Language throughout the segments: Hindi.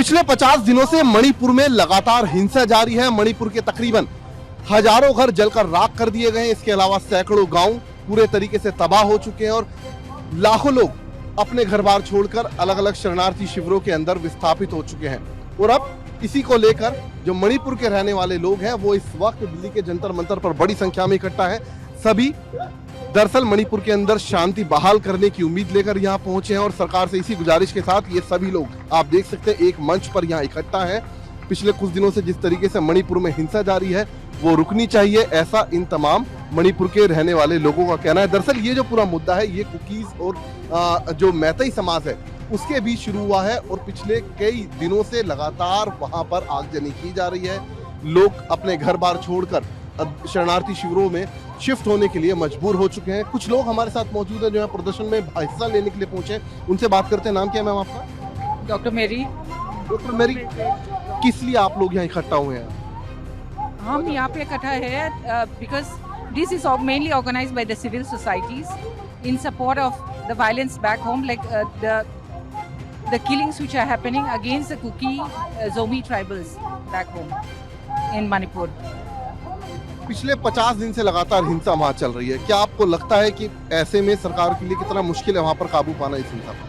पिछले 50 दिनों से मणिपुर में लगातार हिंसा जारी है। मणिपुर के तकरीबन हजारों घर जलकर राख कर दिए गए हैं। इसके अलावा सैकड़ों गांव पूरे तरीके से तबाह हो चुके हैं और लाखों लोग अपने घर बार छोड़कर अलग अलग शरणार्थी शिविरों के अंदर विस्थापित हो चुके हैं। और अब इसी को लेकर जो मणिपुर के रहने वाले लोग हैं वो इस वक्त दिल्ली के जंतर मंतर पर बड़ी संख्या में इकट्ठा है। सभी दरअसल मणिपुर के अंदर शांति बहाल करने की उम्मीद लेकर यहाँ पहुंचे हैं और सरकार से इसी गुजारिश के साथ ये सभी लोग आप देख सकते हैं एक मंच पर यहाँ इकट्ठा है। पिछले कुछ दिनों से जिस तरीके से मणिपुर में हिंसा जारी है वो रुकनी चाहिए, ऐसा इन तमाम मणिपुर के रहने वाले लोगों का कहना है। दरअसल ये जो पूरा मुद्दा है ये कुकीज और जो मैतेई समाज है उसके बीच शुरू हुआ है और पिछले कई दिनों से लगातार वहां पर आगजनी की जा रही है। लोग अपने घर बार छोड़कर शरणार्थी शिविरों में शिफ्ट होने के लिए मजबूर हो चुके हैं। कुछ लोग हमारे साथ मौजूद हैं जो है प्रदर्शन में हिस्सा लेने के लिए पहुंचे हैं। उनसे बात करते हैं। नाम क्या है मैम आपका? डॉक्टर मेरी। डॉक्टर मेरी, किस लिए आप लोग यहाँ इकट्ठा हुए हैं? हम यहाँ पे इकट्ठा है because this is mainly organised by the civil societies in support of the violence back home, like the killings which are happening against the Kuki Zomi tribals back home in Manipur. पिछले 50 दिन से लगातार हिंसा वहाँ चल रही है। क्या आपको लगता है कि ऐसे में सरकार के लिए कितना मुश्किल है वहाँ पर काबू पाना इस हिंसा पर?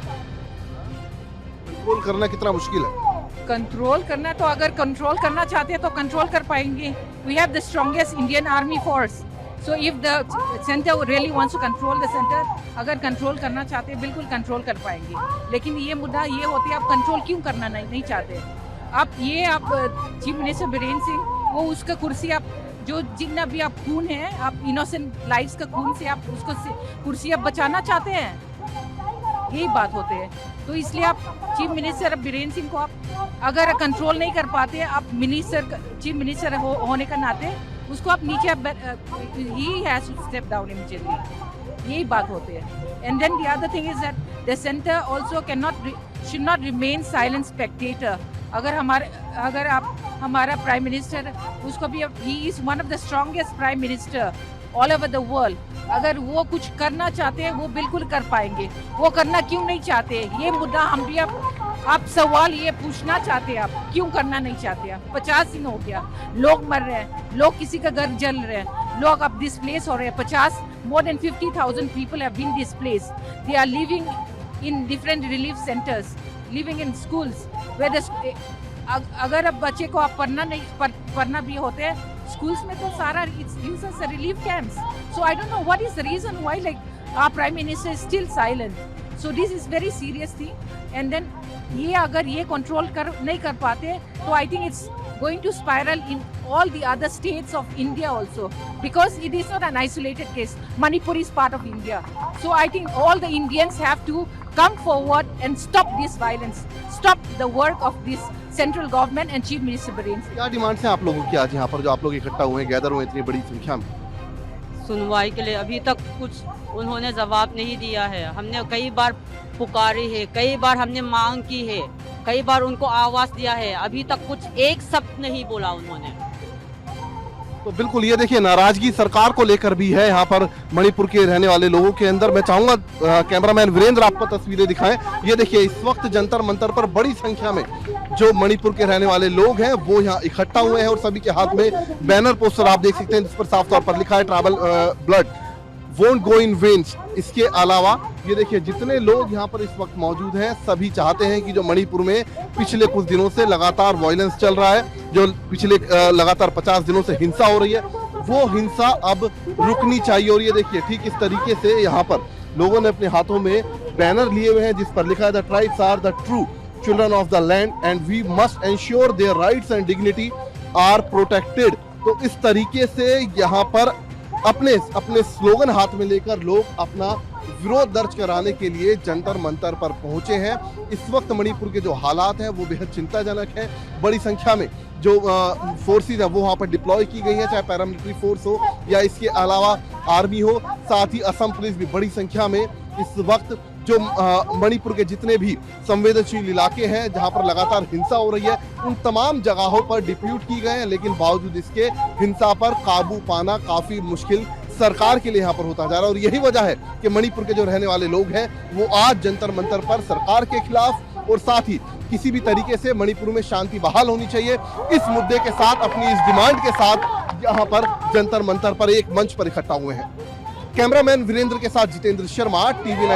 कंट्रोल करना कितना मुश्किल है? कंट्रोल करना तो अगर कंट्रोल करना चाहते हैं तो कंट्रोल कर पाएंगे। We have the strongest Indian Army force. So if the center really wants to control the center, अगर कंट्रोल करना चाहते हैं बिल्कुल कंट्रोल कर पाएंगे। लेकिन ये मुद्दा ये होती है आप कंट्रोल क्यों करना नहीं चाहते? आप चीफ मिनिस्टर बीरेन सिंह वो उसका कुर्सी आप जो जितना भी आप खून है आप इनोसेंट लाइव्स का खून से आप उसको कुर्सी आप बचाना चाहते हैं, यही बात होते हैं। तो इसलिए आप चीफ मिनिस्टर बीरेन सिंह को आप अगर कंट्रोल नहीं कर पाते, आप चीफ मिनिस्टर होने का नाते उसको आप नीचे he has to step down immediately, यही बात होती है। And then the other thing is that the centre also should not remain silent spectator. अगर हमारा प्राइम मिनिस्टर उसको भी he is one of the strongest prime minister all over the world, अगर वो कुछ करना चाहते हैं वो बिल्कुल कर पाएंगे। वो करना क्यों नहीं चाहते, ये मुद्दा हम भी आप सवाल ये पूछना चाहते हैं, आप क्यों करना नहीं चाहते? आप 50 दिन हो गया, लोग मर रहे हैं, लोग किसी का घर जल रहे हैं, लोग अब डिस्प्लेस हो रहे हैं। more than 50,000 people have been displaced. They are living in different relief centers, living in schools where अगर अब बच्चे को आप पढ़ना भी होते हैं schools में तो सारा it's used as a relief camps. So I don't know what is the reason why like our prime minister is still silent. So this is very serious thing. And then ये अगर ये कंट्रोल नहीं कर पाते तो I think it's going to spiral in all the other states of India also, because it is not an isolated case. Manipur is part of India. So I think all the Indians have to come forward and stop this violence, stop the work of this central government and Chief Minister Biren Singh. क्या डिमांड है आप लोगों की आज यहाँ पर जो आप लोग इकट्ठा हुए हैं, गैदर हुए इतनी बड़ी संख्या में? सुनवाई के लिए अभी तक कुछ उन्होंने जवाब नहीं दिया है। हमने कई बार पुकारी है, कई बार हमने मांग की है, कई बार उनको आवाज दिया है, अभी तक कुछ एक शब्द नहीं बोला उन्होंने। तो बिल्कुल ये देखिए नाराजगी सरकार को लेकर भी है यहाँ पर मणिपुर के रहने वाले लोगों के अंदर। मैं चाहूंगा कैमरामैन वीरेंद्र आपको तस्वीरें दिखाएं। ये देखिए इस वक्त जंतर मंतर पर बड़ी संख्या में जो मणिपुर के रहने वाले लोग हैं वो यहाँ इकट्ठा हुए हैं और सभी के हाथ में बैनर पोस्टर आप देख सकते हैं जिस पर साफ तौर पर लिखा है travel blood won't go in veins. इसके अलावा ये देखिए जितने लोग यहाँ पर इस वक्त मौजूद हैं सभी चाहते हैं कि जो मणिपुर में पिछले कुछ दिनों से लगातार वायलेंस चल रहा है, जो पिछले लगातार 50 दिनों से हिंसा हो रही है, वो हिंसा अब रुकनी चाहिए। और ये देखिए ठीक इस तरीके से यहाँ पर लोगों ने अपने हाथों में बैनर लिए हुए हैं जिस पर लिखा है the tribes are the true children of the land and we must ensure their rights and dignity are protected. तो इस तरीके से यहाँ पर अपने स्लोगन हाथ में लेकर लोग अपना विरोध दर्ज कराने के लिए जंतर मंतर पर पहुंचे हैं। इस वक्त मणिपुर के जो हालात हैं वो बेहद चिंताजनक हैं। बड़ी संख्या में जो फोर्सेज है वो वहाँ पर डिप्लॉय की गई है, चाहे पैरामिलिट्री फोर्स हो या इसके अलावा आर्मी हो, साथ ही असम पुलिस भी बड़ी संख्या में इस वक्त जो मणिपुर के जितने भी संवेदनशील इलाके हैं जहां पर लगातार हिंसा हो रही है उन तमाम जगहों पर डिप्यूट की गए हैं, लेकिन बावजूद इसके हिंसा पर काबू पाना काफी मुश्किल सरकार के लिए यहाँ पर होता जा रहा है। और यही वजह है कि मणिपुर के जो रहने वाले लोग हैं वो आज जंतर मंतर पर सरकार के खिलाफ और साथ ही किसी भी तरीके से मणिपुर में शांति बहाल होनी चाहिए। इस मुद्दे के साथ, अपनी इस डिमांड के साथ यहाँ पर जंतर मंतर पर एक मंच पर इकट्ठा हुए हैं। कैमरामैन वीरेंद्र के साथ जितेंद्र शर्मा, TV9।